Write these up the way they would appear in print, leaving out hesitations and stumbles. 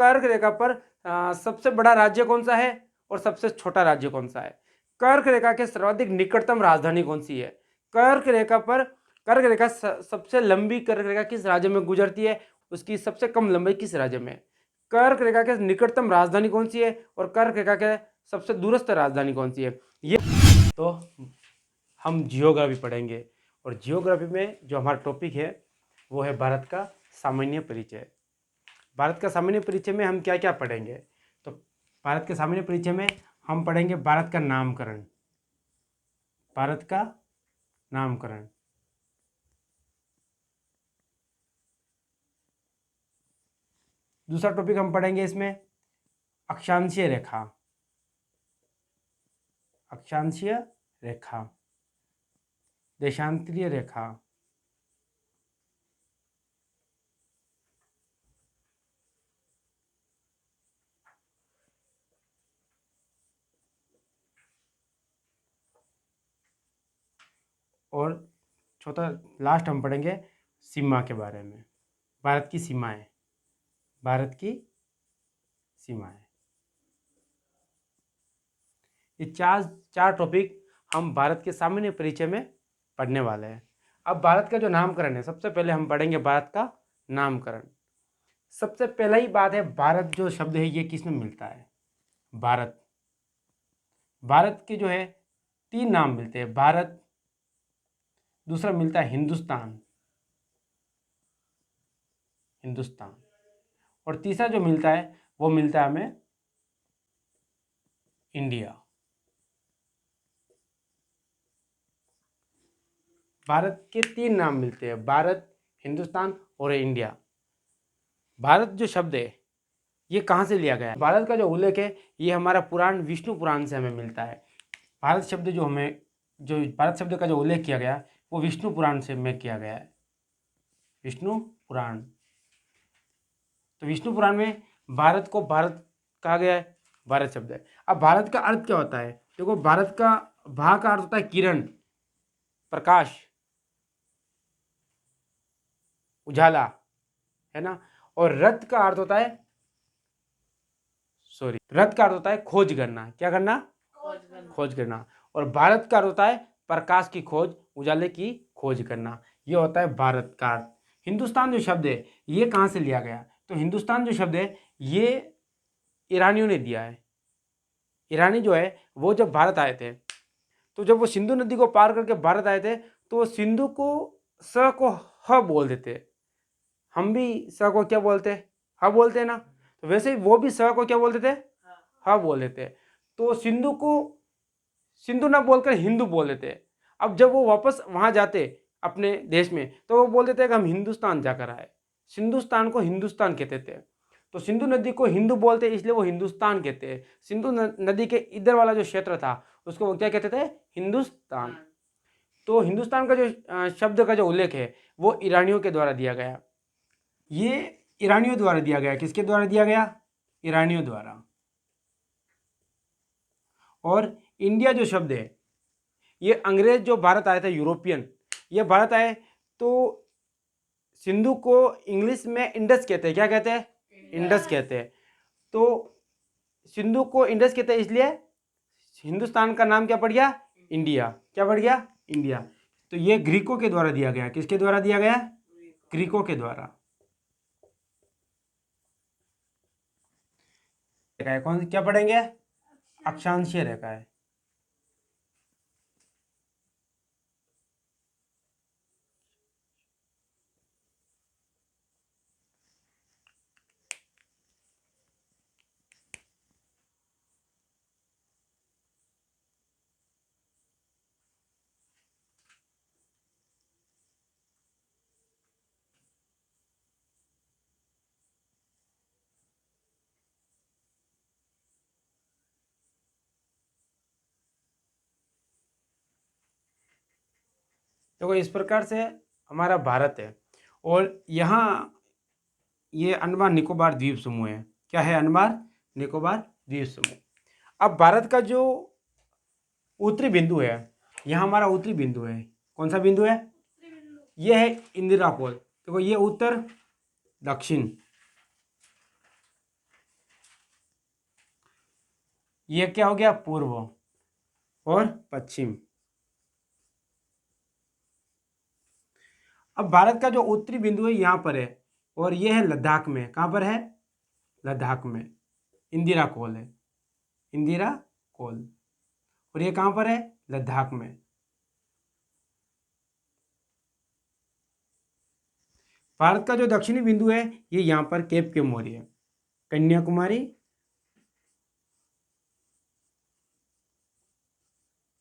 कर्क रेखा पर सबसे बड़ा राज्य कौन सा है और सबसे छोटा राज्य कौन सा है? कर्क रेखा के सर्वाधिक निकटतम राजधानी कौन सी है? कर्क रेखा पर कर्क रेखा सबसे लंबी कर्क रेखा किस राज्य में गुजरती है? उसकी सबसे कम लंबाई किस राज्य में? कर्क रेखा के निकटतम राजधानी कौन सी है और कर्क रेखा के सबसे दूरस्थ राजधानी कौन सी है? ये तो हम जियोग्राफी पढ़ेंगे और जियोग्राफी में जो हमारा टॉपिक है वो है भारत का सामान्य परिचय। भारत का सामान्य परिचय में हम क्या क्या पढ़ेंगे? तो भारत के सामान्य परिचय में हम पढ़ेंगे भारत का नामकरण। भारत का नामकरण, दूसरा टॉपिक हम पढ़ेंगे इसमें अक्षांशीय रेखा। अक्षांशीय रेखा, देशांतरीय रेखा, और चौथा लास्ट हम पढ़ेंगे सीमा के बारे में। भारत की सीमाएं, भारत की सीमाएं। ये चार टॉपिक हम भारत के सामान्य परिचय में पढ़ने वाले हैं। अब भारत का जो नामकरण है, सबसे पहले हम पढ़ेंगे भारत का नामकरण। सबसे पहला ही बात है, भारत जो शब्द है ये किस में मिलता है? भारत, भारत के जो है 3 नाम मिलते हैं। भारत, दूसरा मिलता है हिंदुस्तान, हिंदुस्तान, और तीसरा जो मिलता है वो मिलता है हमें इंडिया। भारत के 3 नाम मिलते हैं, भारत, हिंदुस्तान और इंडिया। भारत जो शब्द है ये कहाँ से लिया गया है? भारत का जो उल्लेख है ये हमारा पुराण विष्णु पुराण से हमें मिलता है। भारत शब्द जो भारत शब्द का जो उल्लेख किया गया वो विष्णु पुराण से में किया गया है, विष्णु पुराण। तो विष्णु पुराण में भारत को भारत कहा गया है, भारत शब्द है। अब भारत का अर्थ क्या होता है? देखो, भारत का भा का अर्थ होता है किरण, प्रकाश, उजाला, है ना। और रथ का अर्थ होता है रथ का अर्थ होता है खोज करना। क्या करना? खोज करना। और भारत का अर्थ होता है प्रकाश की खोज, उजाले की खोज करना। ये होता है भारत का अर्थ। हिंदुस्तान जो शब्द है ये कहाँ से लिया गया? तो हिंदुस्तान जो शब्द है ये ईरानियों ने दिया है। ईरानी जो है वो जब भारत आए थे, तो जब वो सिंधु नदी को पार करके भारत आए थे, तो सिंधु को स को ह बोल देते। हम भी स को क्या बोलते? ह बोलते हैं ना। तो वैसे ही वो भी स को क्या बोलते थे? ह बोल देते। तो सिंधु को सिंधु ना बोलकर हिंदू बोल देते। अब जब वो वापस वहां जाते अपने देश में, तो वो बोल देते कि हम हिंदुस्तान जाकर आए। हिंदुस्तान को हिंदुस्तान कहते थे। तो सिंधु नदी को हिंदू बोलते इसलिए वो हिंदुस्तान कहते हैं। सिंधु नदी के इधर वाला जो क्षेत्र था उसको वो क्या कहते थे? हिंदुस्तान। तो हिंदुस्तान का जो शब्द का जो उल्लेख है वो ईरानियों के द्वारा दिया गया। ये ईरानियों द्वारा दिया गया। किसके द्वारा दिया गया? ईरानियों द्वारा। और इंडिया जो शब्द है ये अंग्रेज जो भारत आए थे, यूरोपियन, ये भारत आए तो सिंधु को इंग्लिश में इंडस कहते हैं। क्या कहते हैं? इंडस कहते हैं। तो सिंधु को इंडस कहते हैं, इसलिए हिंदुस्तान का नाम क्या पड़ गया? इंडिया। क्या पड़ गया? इंडिया। तो ये ग्रीकों के द्वारा दिया गया। किसके द्वारा दिया गया? ग्रीकों के द्वारा। कौन क्या पढ़ेंगे? अक्षांशीय रेखा है। देखो, इस प्रकार से हमारा भारत है और यहाँ ये अंडमान निकोबार द्वीप समूह है। क्या है? अंडमान निकोबार द्वीप समूह। अब भारत का जो उत्तरी बिंदु है, यहाँ हमारा उत्तरी बिंदु है। कौन सा बिंदु है? ये है इंदिरा पोल। देखो, ये उत्तर, दक्षिण, ये क्या हो गया, पूर्व और पश्चिम। अब भारत का जो उत्तरी बिंदु है यहाँ पर है, और ये है लद्दाख में। कहाँ पर है, लद्दाख में। इंदिरा कोल है, इंदिरा कोल। और ये कहाँ पर है, लद्दाख में। भारत का जो दक्षिणी बिंदु है ये यहाँ पर केप के मोरी है, कन्याकुमारी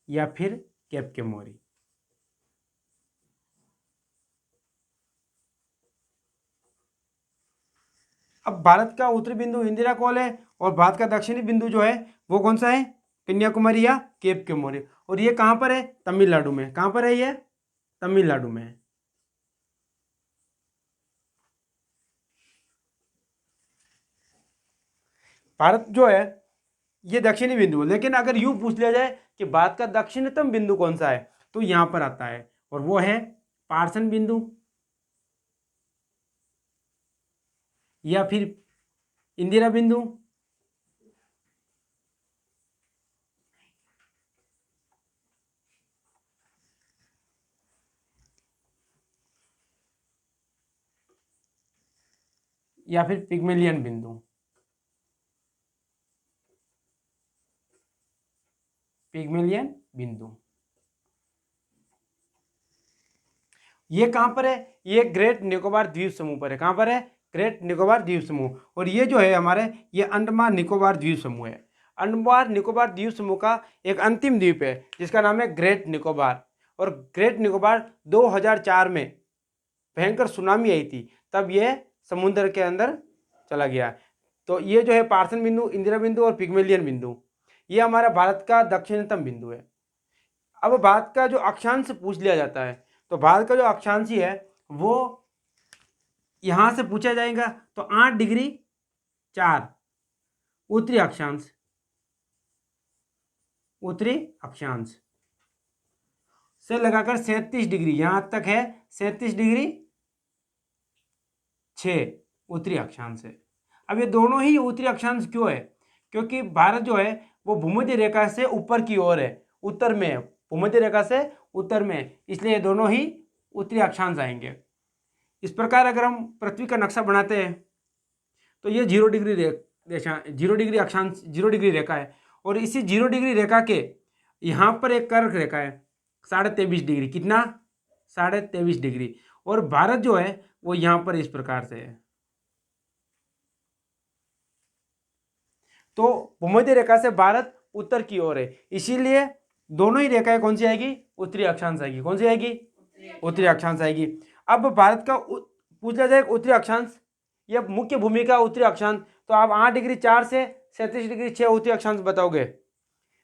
या फिर केप के मोरी। अब भारत का उत्तरी बिंदु इंदिरा कोल है, और भारत का दक्षिणी बिंदु जो है वो कौन सा है, कन्याकुमारी या केप के मोरी। और ये कहाँ पर है, तमिलनाडु में। कहाँ पर है ये, तमिलनाडु में है। भारत जो है ये दक्षिणी बिंदु है, लेकिन अगर यूं पूछ लिया जाए कि भारत का दक्षिणतम बिंदु कौन सा है, तो यहां पर आता है, और वो है पार्सन बिंदु या फिर इंदिरा बिंदु या फिर पिग्मेलियन बिंदु। पिग्मेलियन बिंदु ये कहां पर है, ये ग्रेट निकोबार द्वीप समूह पर है। कहां पर है, ग्रेट निकोबार द्वीप समूह। और ये जो है हमारे, ये अंडमान निकोबार द्वीप समूह है। अंडमान निकोबार द्वीप समूह का एक अंतिम द्वीप है जिसका नाम है ग्रेट निकोबार। और ग्रेट निकोबार 2004 में भयंकर सुनामी आई थी, तब ये समुद्र के अंदर चला गया। तो ये जो है पार्सन बिंदु, इंदिरा बिंदु और पिग्मेलियन बिंदु, ये हमारा भारत का दक्षिणतम बिंदु है। अब भारत का जो अक्षांश पूछ लिया जाता है, तो भारत का जो अक्षांशी है वो यहां से पूछा जाएगा, तो 8 डिग्री 4 उत्तरी अक्षांश, उत्तरी अक्षांश से लगाकर 37 डिग्री यहां तक है, 37 डिग्री 6 उत्तरी अक्षांश है। अब ये दोनों ही उत्तरी अक्षांश क्यों है, क्योंकि भारत जो है वो भूमध्य रेखा से ऊपर की ओर है, उत्तर में है, भूमध्य रेखा से उत्तर में, इसलिए ये दोनों ही उत्तरी अक्षांश आएंगे। इस प्रकार अगर हम पृथ्वी का नक्शा बनाते हैं तो ये 0 डिग्री रेखा, 0 डिग्री अक्षांश, 0 डिग्री रेखा है। और इसी 0 डिग्री रेखा के यहाँ पर एक कर्क रेखा है 23.5 डिग्री। कितना, 23.5 डिग्री। और भारत जो है वो यहाँ पर इस प्रकार से है। तो भूमध्य रेखा से भारत उत्तर की ओर है, इसीलिए दोनों ही रेखाएं कौन सी आएगी, उत्तरी अक्षांश आएगी। कौन सी आएगी, उत्तरी अक्षांश आएगी। अब भारत का पूछ लिया जाए उत्तरी अक्षांश या मुख्य भूमि का उत्तरी अक्षांश, तो आप 8 डिग्री 4 से 37 डिग्री 6 उत्तरी अक्षांश बताओगे।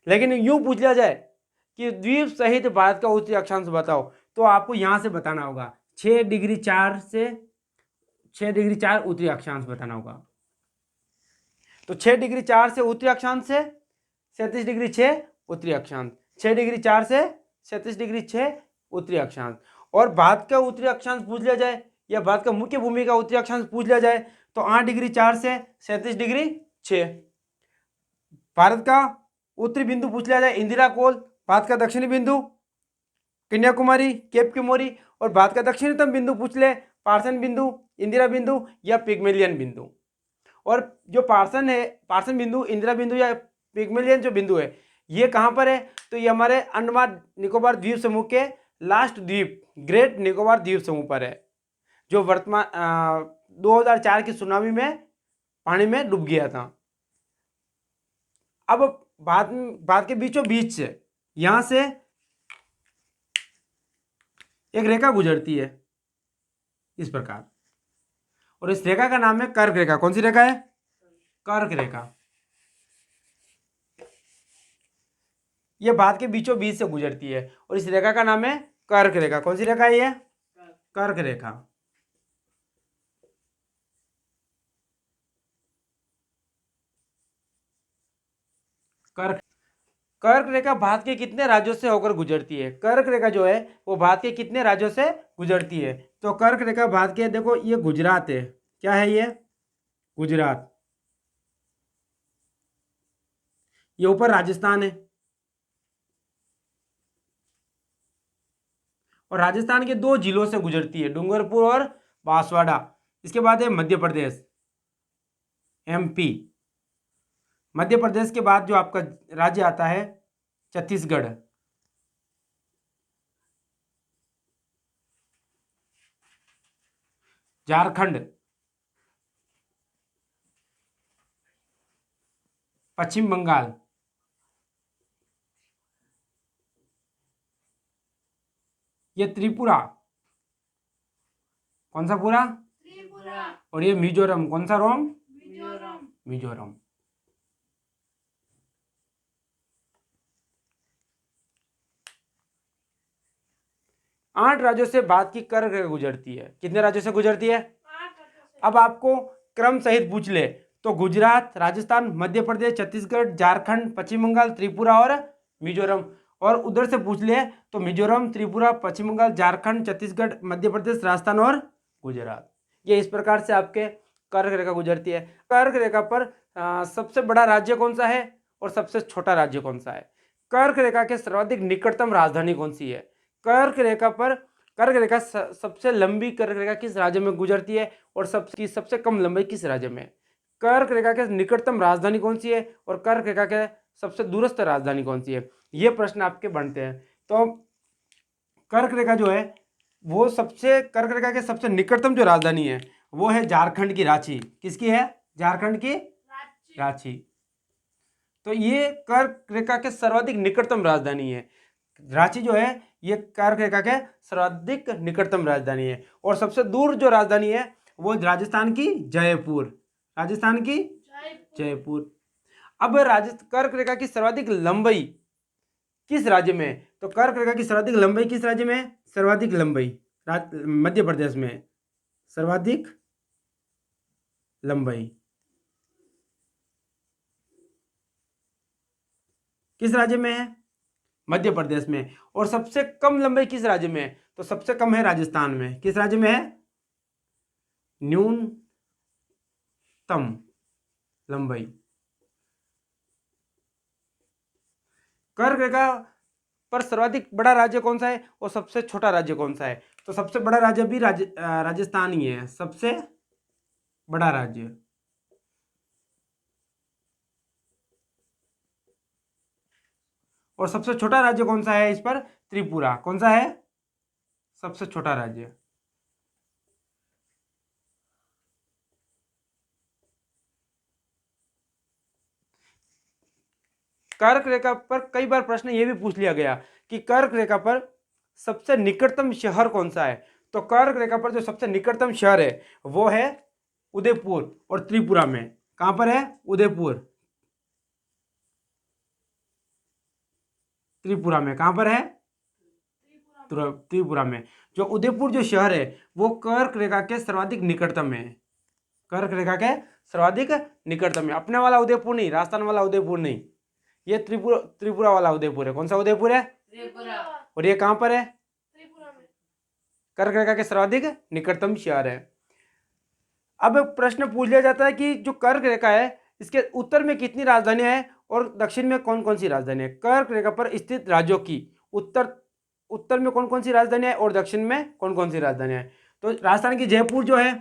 लेकिन यूं पूछ लिया जाए कि द्वीप सहित भारत का उत्तरी अक्षांश बताओ, तो आपको यहां से बताना होगा 6 डिग्री 4 से 6 डिग्री 4 उत्तरी अक्षांश बताना होगा। तो 6 डिग्री 4 से उत्तरी अक्षांश से 37 डिग्री 6 उत्तरी अक्षांश, 6 डिग्री 4 से 37 डिग्री 6 उत्तरी अक्षांश। और भारत का उत्तरी अक्षांश पूछ लिया जाए या भारत का मुख्य भूमि का उत्तरी अक्षांश पूछ लिया जाए, तो 8 डिग्री 4 से 37 डिग्री 6। भारत का उत्तरी बिंदु पूछ लिया जाए इंदिरा कोल, भारत का दक्षिणी बिंदु कन्याकुमारी केप के मोरी, और भारत का दक्षिणतम बिंदु पूछ ले पार्सन बिंदु, इंदिरा बिंदु या पिग्मेलियन बिंदु। और जो पार्सन है, पार्सन बिंदु, इंदिरा बिंदु या पिग्मेलियन जो बिंदु है, ये कहाँ पर है, तो ये हमारे अंडमान निकोबार द्वीप समूह के लास्ट द्वीप ग्रेट निकोबार द्वीप समूह पर है, जो वर्तमान 2004 की सुनामी में पानी में डूब गया था। अब भारत के बीचों बीच से यहां से एक रेखा गुजरती है इस प्रकार, और इस रेखा का नाम है कर्क रेखा। कौन सी रेखा है, कर्क रेखा। यह भारत के बीचों बीच से गुजरती है, और इस रेखा का नाम है कर्क रेखा। कौन सी रेखा है ये, कर्क रेखा। कर्क कर्क रेखा भारत के कितने राज्यों से होकर गुजरती है, कर्क रेखा जो है वो भारत के कितने राज्यों से गुजरती है, तो कर्क रेखा भारत के, देखो ये गुजरात है, क्या है ये, गुजरात। ये ऊपर राजस्थान है, और राजस्थान के 2 जिलों से गुजरती है, डूंगरपुर और बांसवाड़ा। इसके बाद है मध्य प्रदेश, एमपी। मध्य प्रदेश के बाद जो आपका राज्य आता है छत्तीसगढ़। झारखंड, पश्चिम बंगाल, ये त्रिपुरा, कौन सा पूरा, त्रिपुरा, और ये मिजोरम, कौन सा रोम, मिजोरम, मिजोरम। आठ राज्यों से भारत की कर रेखा गुजरती है। कितने राज्यों से गुजरती है? 8 राज्यों से। अब आपको क्रम सहित पूछ ले तो गुजरात, राजस्थान, मध्य प्रदेश, छत्तीसगढ़, झारखंड, पश्चिम बंगाल, त्रिपुरा और मिजोरम। और उधर से पूछ ले तो मिजोरम, त्रिपुरा, पश्चिम बंगाल, झारखंड, छत्तीसगढ़, मध्य प्रदेश, राजस्थान और गुजरात। ये इस प्रकार से आपके कर्क रेखा गुजरती है। कर्क रेखा पर सबसे बड़ा राज्य कौन सा है और सबसे छोटा राज्य कौन सा है? कर्क रेखा के सर्वाधिक निकटतम राजधानी कौन सी है? कर्क रेखा पर कर्क रेखा सबसे लंबी कर्क रेखा किस राज्य में गुजरती है और सबसे कम लंबाई किस राज्य में? कर्क रेखा के निकटतम राजधानी कौन सी है और कर्क रेखा के सबसे दूरस्थ राजधानी कौन सी है? ये प्रश्न आपके बनते हैं। तो कर्क रेखा जो है वो कर्क रेखा के सबसे निकटतम जो राजधानी है वो है झारखंड की रांची। किसकी है? झारखंड की रांची। तो ये कर्क रेखा के सर्वाधिक निकटतम राजधानी है। रांची जो है ये कर्क रेखा के सर्वाधिक निकटतम राजधानी है। और सबसे दूर जो राजधानी है वो राजस्थान की जयपुर। राजस्थान की जयपुर। अब कर्क रेखा की सर्वाधिक लंबाई किस राज्य में है? तो कर्क रेखा की सर्वाधिक लंबाई किस राज्य में है? सर्वाधिक लंबाई मध्य प्रदेश में है। सर्वाधिक लंबाई किस राज्य में है? मध्य प्रदेश में। और सबसे कम लंबाई किस राज्य में है? तो सबसे कम है राजस्थान में। किस राज्य में है? न्यूनतम लंबाई। कर्क रेखा पर सर्वाधिक बड़ा राज्य कौन सा है और सबसे छोटा राज्य कौन सा है? तो सबसे बड़ा राज्य भी राजस्थान ही है। सबसे बड़ा राज्य। और सबसे छोटा राज्य कौन सा है इस पर? त्रिपुरा। कौन सा है सबसे छोटा राज्य? कर्क रेखा पर कई बार प्रश्न ये भी पूछ लिया गया कि कर्क रेखा पर सबसे निकटतम शहर कौन सा है? तो कर्क रेखा पर जो सबसे निकटतम शहर है वो है उदयपुर और त्रिपुरा में। कहां पर है? उदयपुर, त्रिपुरा में। कहां पर है? त्रिपुरा में। जो उदयपुर जो शहर है वो कर्क रेखा के सर्वाधिक निकटतम है। कर्क रेखा के सर्वाधिक निकटतम है। अपने वाला उदयपुर नहीं, राजस्थान वाला उदयपुर नहीं, ये त्रिपुरा वाला उदयपुर है। कौन सा उदयपुर है? त्रिपुरा। और ये कहां पर है? त्रिपुरा में। कर्क रेखा के सर्वाधिक निकटतम शहर है। अब प्रश्न पूछ लिया जाता है कि जो कर्क रेखा है इसके उत्तर में कितनी राजधानियां हैं और दक्षिण में कौन कौन सी राजधानी है? कर्क रेखा पर स्थित राज्यों की उत्तर में कौन कौन सी राजधानियां हैं और दक्षिण में कौन कौन सी राजधानियां हैं? तो राजस्थान की जयपुर जो है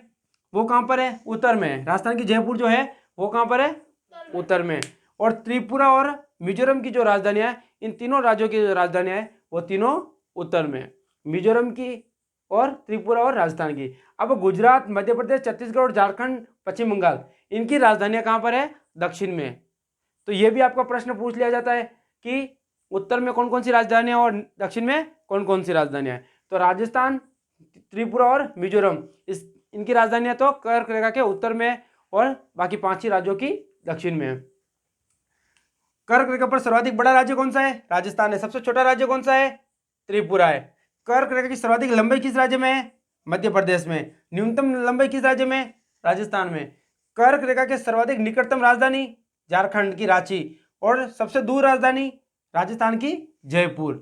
वो कहां पर है? उत्तर में। राजस्थान की जयपुर जो है वो कहां पर है? उत्तर में। और त्रिपुरा और मिजोरम की जो राजधानियां हैं, इन तीनों राज्यों की जो राजधानियां हैं वो तीनों उत्तर में। मिजोरम की और त्रिपुरा और राजस्थान की। अब गुजरात, मध्य प्रदेश, छत्तीसगढ़ और झारखंड, पश्चिम बंगाल, इनकी राजधानियां कहां पर है? दक्षिण में। तो यह भी आपका प्रश्न पूछ लिया जाता है कि उत्तर में कौन कौन सी राजधानियां और दक्षिण में कौन कौन सी राजधानियां। तो राजस्थान, त्रिपुरा और मिजोरम, इनकी राजधानियां तो कर्क रेखा के उत्तर में और बाकी 5 ही राज्यों की दक्षिण में है। कर्क रेखा पर सर्वाधिक बड़ा राज्य कौन सा है? राजस्थान है। सबसे छोटा राज्य कौन सा है? त्रिपुरा है। कर्क रेखा की सर्वाधिक लंबाई किस राज्य में है? मध्य प्रदेश में। न्यूनतम लंबाई किस राज्य में? राजस्थान में। कर्क रेखा के सर्वाधिक निकटतम राजधानी झारखंड की रांची और सबसे दूर राजधानी राजस्थान की जयपुर।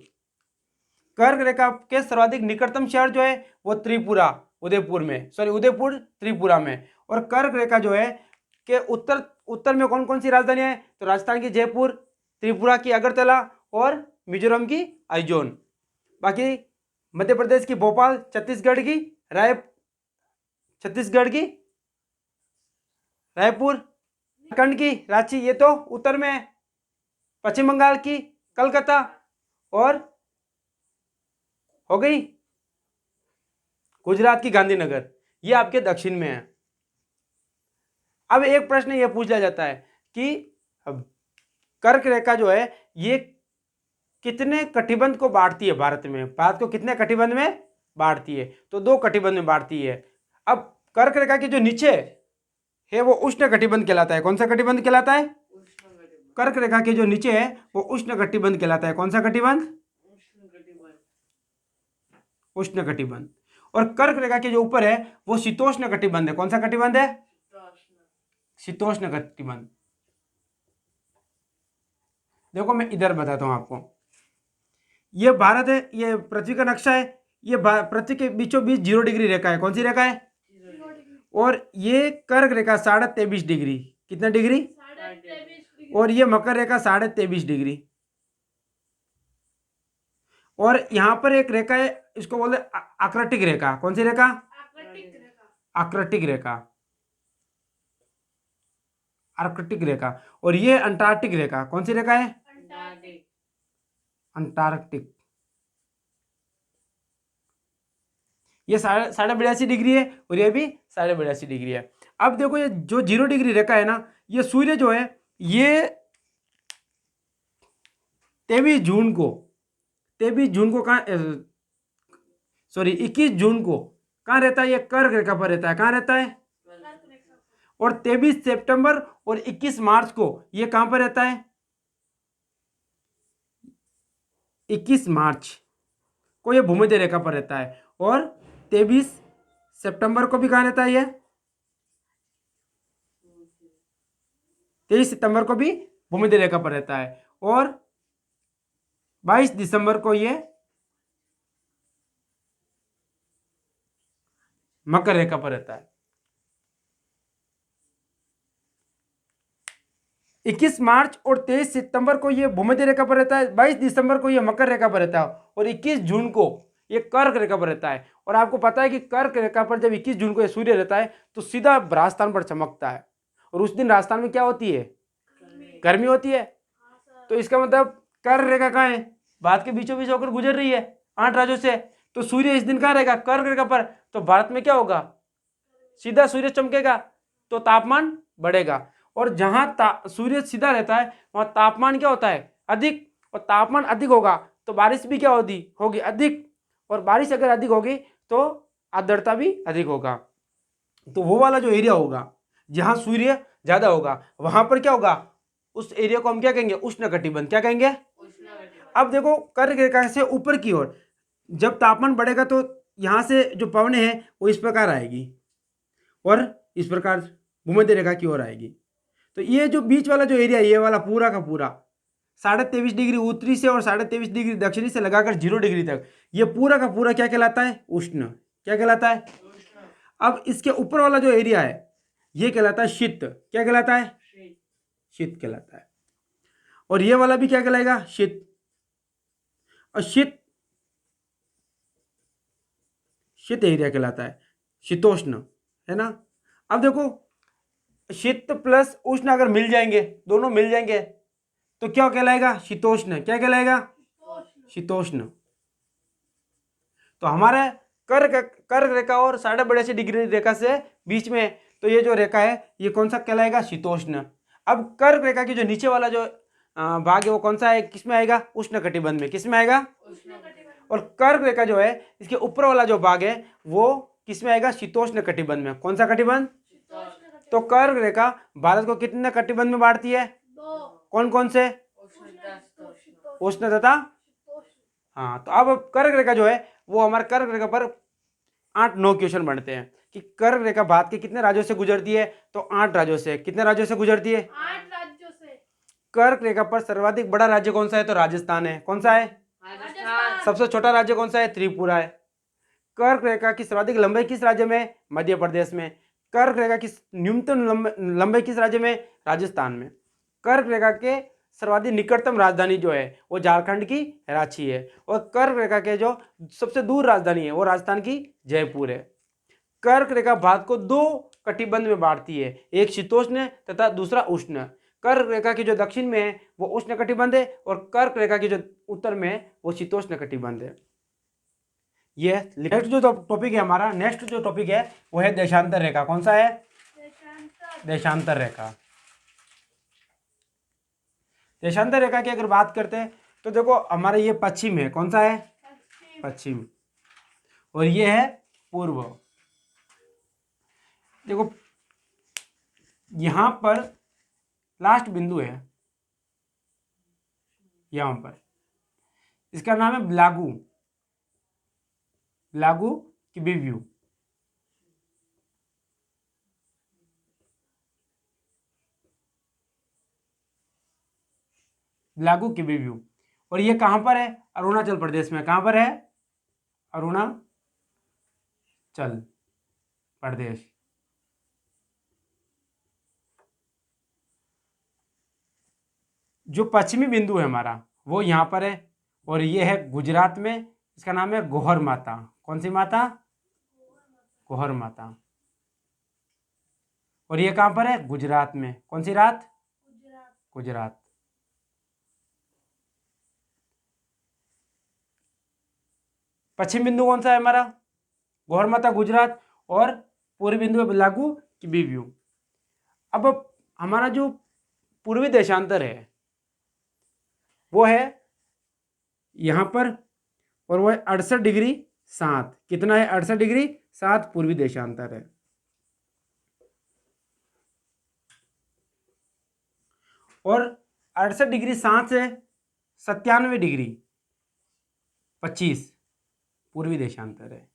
कर्क रेखा के सर्वाधिक निकटतम शहर जो है वो त्रिपुरा, उदयपुर त्रिपुरा में। और कर्क रेखा जो है के उत्तर में कौन कौन सी राजधानियां है? तो राजस्थान की जयपुर, त्रिपुरा की अगरतला और मिजोरम की आइजोल। बाकी मध्य प्रदेश की भोपाल, छत्तीसगढ़ की रायपुर, झारखंड की रांची, ये तो उत्तर में है। पश्चिम बंगाल की कलकत्ता, और हो गई गुजरात की गांधीनगर, ये आपके दक्षिण में है। अब एक प्रश्न ये पूछ लिया जाता है कि कर्क रेखा जो है ये कितने कटिबंध को बांटती है भारत में, भारत को कितने कटिबंध में बांटती है? तो 2 कटिबंध में बांटती है। अब कर्क रेखा के जो नीचे है वो उष्ण कटिबंध कहलाता है। कौन सा कटिबंध कहलाता है? कर्क रेखा के जो नीचे है वो उष्ण कटिबंध कहलाता है। कौन सा कटिबंध? उष्ण कटिबंध। और कर्क रेखा के जो ऊपर है वो शीतोष्ण कटिबंध है। कौन सा कटिबंध है? शीतोष्ण कटिबंध। देखो मैं इधर बताता हूं आपको, ये भारत है, ये पृथ्वी का नक्शा है, ये पृथ्वी के बीचों बीच 0 डिग्री रेखा है। कौन सी रेखा है? और ये कर्क रेखा 23.5 डिग्री, कितना डिग्री? 23.5 और ये मकर रेखा 23.5 डिग्री। और यहां पर एक रेखा है, इसको बोलते हैं आकृतिक रेखा। कौन सी रेखा? आकृतिक रेखा, आर्कटिक रेखा। और ये अंटार्कटिक रेखा। कौन सी रेखा है? अंटार्कटिक। ये 82.5 डिग्री है और ये भी 82.5 डिग्री है। अब देखो ये जो 0 डिग्री रेखा है ना, ये सूर्य जो है ये 23 जून को कहाँ, सॉरी 21 जून को कहाँ रहता है? ये कर्क रेखा पर रहता है। कहाँ रहता है? और 23 सितंबर और 21 मार्च को ये कहां पर रहता है? 21 मार्च को ये भूमध्य रेखा पर रहता है। और 23 सितंबर को भी कहां रहता है? ये 23 सितंबर को भी भूमध्य रेखा पर रहता है। और 22 दिसंबर को ये मकर रेखा पर रहता है। 21 मार्च और 23 सितंबर को ये भूमध्य रेखा पर रहता है, 22 दिसंबर को ये मकर रेखा पर रहता है और 21 जून को ये कर्क रेखा पर रहता है। और आपको पता है कि कर्क रेखा पर जब 21 जून को ये सूर्य रहता है तो सीधा राजस्थान पर चमकता है। और उस दिन राजस्थान में क्या होती है? गर्मी होती है। तो इसका मतलब कर्क रेखा कहाँ है? भारत के बीचों बीच होकर गुजर रही है 8 राज्यों से। तो सूर्य इस दिन कहाँ रहेगा? कर्क रेखा पर। तो भारत में क्या होगा? सीधा सूर्य चमकेगा तो तापमान बढ़ेगा। और जहां सूर्य सीधा रहता है वहां तापमान क्या होता है? अधिक। और तापमान अधिक होगा तो बारिश भी क्या होगी? अधिक। और बारिश अगर अधिक होगी तो आर्द्रता भी अधिक होगा। तो वो वाला जो एरिया होगा जहां सूर्य ज्यादा होगा वहां पर क्या होगा? उस एरिया को हम क्या कहेंगे? उष्ण कटिबंध। क्या कहेंगे? अब देखो कर्क रेखा से ऊपर की ओर जब तापमान बढ़ेगा तो यहां से जो पवनें हैं वो इस प्रकार आएगी और इस प्रकार भूमध्य रेखा की ओर आएगी। तो ये जो बीच वाला जो एरिया, ये वाला पूरा का पूरा 23.5 डिग्री उत्तरी से और 23.5 डिग्री दक्षिणी से लगाकर 0 डिग्री तक, ये पूरा का पूरा क्या कहलाता है? उष्ण। क्या कहलाता है? अब इसके ऊपर वाला जो एरिया है ये कहलाता है शीत। क्या कहलाता है? शीत कहलाता है। और ये वाला भी क्या कहलाएगा? शीत। और शीत एरिया कहलाता है, शीतोष्ण, है ना। अब देखो शीत प्लस उष्ण अगर मिल जाएंगे, दोनों मिल जाएंगे तो क्या कहलाएगा? शीतोष्ण। क्या कहलाएगा? शीतोष्ण। तो हमारा कर्क रेखा और 82.5 डिग्री रेखा से बीच में तो ये जो रेखा है ये कौन सा कहलाएगा? शीतोष्ण। अब कर्क रेखा की जो नीचे वाला जो भाग है वो कौन सा है? किस में आएगा? उष्ण कटिबंध में। किस में आएगा? और कर्क रेखा जो है इसके ऊपर वाला जो भाग है वो किस में आएगा? शीतोष्ण कटिबंध में। कौन सा कटिबंध? तो कर्क रेखा भारत को कितने कटिबंध में बांटती है? कौन कौन से? उष्ण तथा। हाँ, तो अब कर्क रेखा जो है वो हमारे कर्क रेखा पर 8-9 क्वेश्चन बनते हैं कि कर्क रेखा भारत के कितने राज्यों से गुजरती है? तो 8 राज्यों से। कितने राज्यों से गुजरती है? 8 राज्यों से। कर्क रेखा पर सर्वाधिक बड़ा राज्य कौन सा है? तो राजस्थान है। कौन सा है? राजस्थान। सबसे छोटा राज्य कौन सा है? त्रिपुरा है। कर्क रेखा की सर्वाधिक लंबाई किस राज्य में? मध्य प्रदेश में। कर्क रेखा की न्यूनतम लंबाई किस राज्य में? राजस्थान में। कर्क रेखा के सर्वाधिक निकटतम राजधानी जो है वो झारखंड की रांची है। और कर्क रेखा के जो सबसे दूर राजधानी है वो राजस्थान की जयपुर है। कर्क रेखा भारत को दो कटिबंध में बांटती है, एक शीतोष्ण तथा दूसरा उष्ण। कर्क रेखा की जो दक्षिण में है वो उष्ण कटिबंध है और कर्क रेखा की जो उत्तर में है वो शीतोष्ण कटिबंध है। ये नेक्स्ट जो टॉपिक है हमारा, नेक्स्ट जो टॉपिक है वो है देशांतर रेखा। कौन सा है? देशांतर। देशांतर रेखा। देशांतर रेखा की अगर बात करते हैं तो देखो हमारा ये पश्चिम है। कौन सा है? पश्चिम। और ये है पूर्व। देखो यहां पर लास्ट बिंदु है, यहां पर इसका नाम है ब्लागू, ब्लागू किबिव्यू। ब्लागू किबिव्यू। और ये कहां पर है? अरुणाचल प्रदेश में। कहां पर है? अरुणाचल प्रदेश। जो पश्चिमी बिंदु है हमारा वो यहां पर है और ये है गुजरात में। इसका नाम है गोहर माता। कौन सी माता? गोहर माता। और ये कहां पर है? गुजरात में। कौन सी रात? गुजरात। गुजरात। पश्चिम बिंदु कौन सा है हमारा? गोहर माता गुजरात। और पूर्वी बिंदु है ब्लागू किबिव्यू। अब हमारा जो पूर्वी देशांतर है वो है यहां पर और वो है 68°7। कितना है? 68°7 पूर्वी देशांतर है। और 68°7 से 97°25 पूर्वी देशांतर है।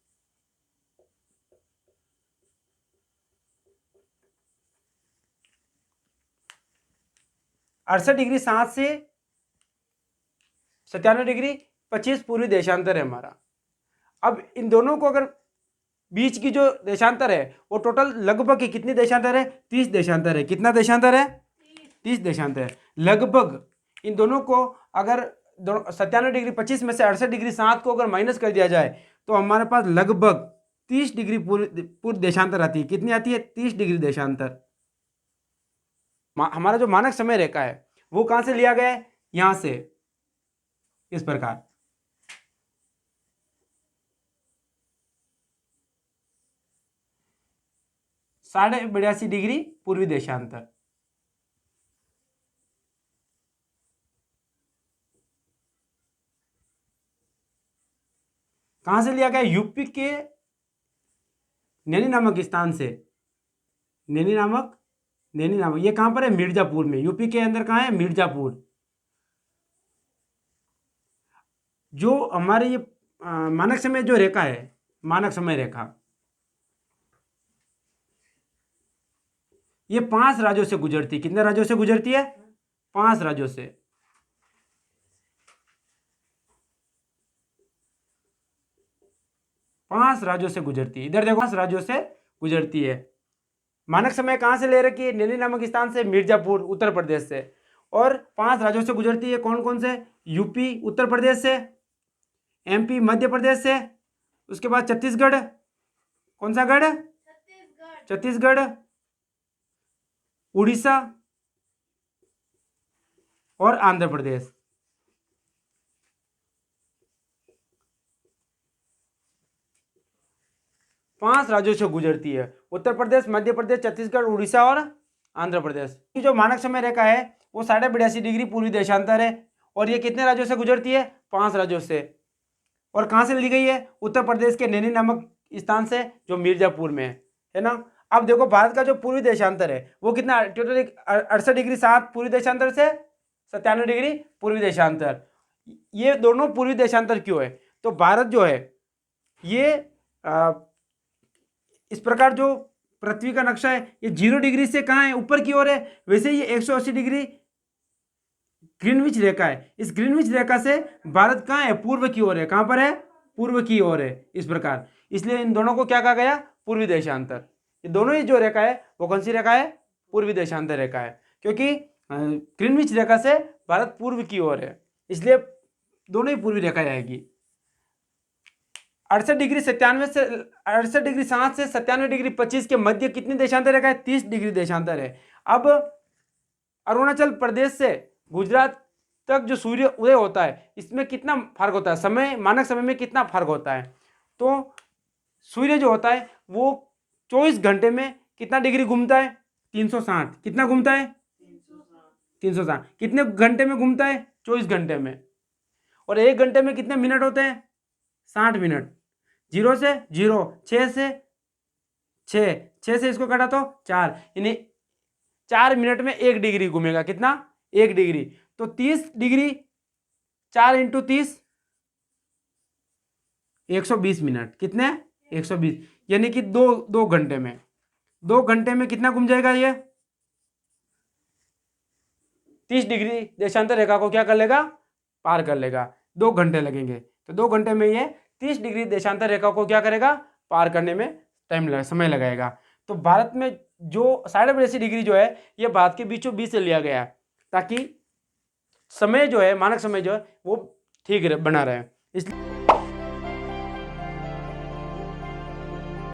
अड़सठ डिग्री 7 से 97°25 पूर्वी देशांतर है हमारा। अब इन दोनों को अगर बीच की जो देशांतर है वो टोटल लगभग कितनी देशांतर है? 30 देशांतर है। कितना देशांतर है? 30 देशांतर है। लगभग इन दोनों को अगर 97°25 में से 68°7 को अगर माइनस कर दिया जाए तो हमारे पास लगभग 30° पूर्व देशांतर आती है। कितनी आती है? 30° देशांतर। हमारा जो मानक समय रेखा है वो कहां से लिया गया है? यहां से, इस प्रकार। ,82 पूर्वी देशांतर। कहां से लिया गया? यूपी के नैनी नामक स्थान से। नैनी नामक ये कहां पर है? मिर्जापुर में। यूपी के अंदर कहां है? मिर्जापुर। जो हमारे ये मानक समय जो रेखा है, मानक समय रेखा, ये 5 राज्यों से गुजरती है। कितने राज्यों से गुजरती है? 5 राज्यों से। पांच राज्यों से गुजरती है। इधर देखो 5 राज्यों से गुजरती है। मानक समय कहां से ले रखी है? नैनी नामक स्थान से, मिर्जापुर उत्तर प्रदेश से। और 5 राज्यों से गुजरती है। कौन कौन से? यूपी उत्तर प्रदेश से, एमपी मध्य प्रदेश से, उसके बाद छत्तीसगढ़। कौन सा गढ़? छत्तीसगढ़, उड़ीसा और आंध्र प्रदेश। पांच राज्यों से गुजरती है। उत्तर प्रदेश, मध्य प्रदेश, छत्तीसगढ़, उड़ीसा और आंध्र प्रदेश की जो मानक समय रेखा है वो 82.5 पूर्वी देशांतर है। और ये कितने राज्यों से गुजरती है? 5 राज्यों से। और कहां से ली गई है? उत्तर प्रदेश के नैनी नामक स्थान से जो मिर्जापुर में है ना। अब देखो भारत का जो पूर्वी देशांतर है वो कितना? टोटल 68°7 पूर्वी देशांतर से 97° पूर्वी देशांतर। ये दोनों पूर्वी देशांतर क्यों है? तो भारत जो है ये इस प्रकार जो पृथ्वी का नक्शा है ये 0° से कहाँ है? ऊपर की ओर है। वैसे ये 180° ग्रीनविच रेखा है। इस ग्रीनविच रेखा से भारत कहाँ है? पूर्व की ओर है। कहाँ पर है? पूर्व की ओर है, इस प्रकार। इसलिए इन दोनों को क्या कहा गया? पूर्वी देशांतर। ये दोनों ही जो रेखा है वो कौन सी रेखा है? पूर्वी देशांतर रेखा है। क्योंकि ग्रीनविच रेखा से भारत पूर्व की ओर है, इसलिए दोनों ही पूर्वी रेखा आएगी। 68 डिग्री 60 से 97 डिग्री 25 के मध्य कितनी देशांतर रेखा है? 30 डिग्री देशांतर है। अब अरुणाचल प्रदेश से गुजरात तक जो सूर्य उदय होता है इसमें कितना फर्क होता है, समय मानक समय में कितना फर्क होता है? तो सूर्य जो होता है वो 24 घंटे में कितना डिग्री घूमता है? 360। कितना घूमता है? 360। कितने घंटे में घूमता है? 24 घंटे में। और 1 घंटे में कितने मिनट होते हैं? 60 मिनट। 0 से 0, 6 से 6 से इसको काटा तो 4, यानी 4 मिनट में 1 डिग्री घूमेगा। कितना? 1 डिग्री। तो 30 डिग्री 4 इंटू 30 120 मिनट। कितने? 120, यानी कि 2 घंटे में 2 घंटे में कितना घूम जाएगा ये? 30 डिग्री देशांतर रेखा को क्या कर लेगा? पार कर लेगा। 2 घंटे लगेंगे, तो 2 घंटे में ये 30 डिग्री देशांतर रेखा को क्या करेगा? पार करने में समय लगाएगा। तो भारत में जो 80 डिग्री जो है ये भारत के बीचों बीच से लिया गया है, ताकि समय जो है मानक समय जो है वो ठीक बना रहे। इसलिए